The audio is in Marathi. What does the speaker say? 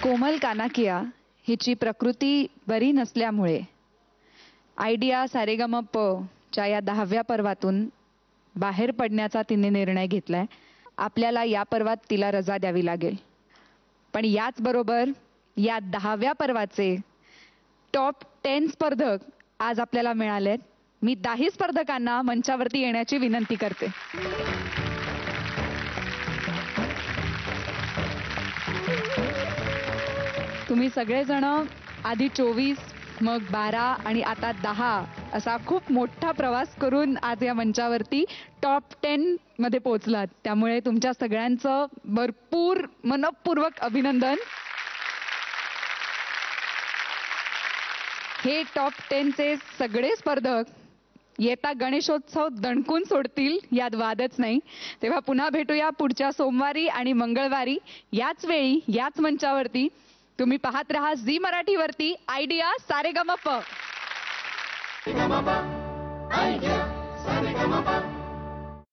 कोमल कानाकिया हिची प्रकृती बरी नसल्यामुळे आयडिया सारेगमप च्या या 10व्या पर्वातून बाहेर पडण्याचा तिने निर्णय घेतलाय. आपल्याला या पर्वात तिला रजा द्यावी लागेल. पण याच बरोबर या 10व्या पर्वाचे टॉप 10 स्पर्धक आज आपल्याला मिळालेत. मी 10 स्पर्धकांना मंचावरती येण्याची विनंती करते. तुम्ही सगळेजण आधी 24 मग 12 आणि आता 10 असा खूप मोठा प्रवास करून आज या मंचावरती टॉप 10 मध्ये पोहोचलात. त्यामुळे तुमच्या सगळ्यांचं भरपूर मनपूर्वक अभिनंदन. हे टॉप 10 चे सगळे स्पर्धक येता गणेशोत्सव दणकून सोडतील यात वादच नाही. तेव्हा पुन्हा भेटूया पुढच्या सोमवारी आणि मंगळवारी याच वेळी याच मंचावरती. तुम्ही पाहत रहा झी मराठीवरती आयडिया सारेगमप.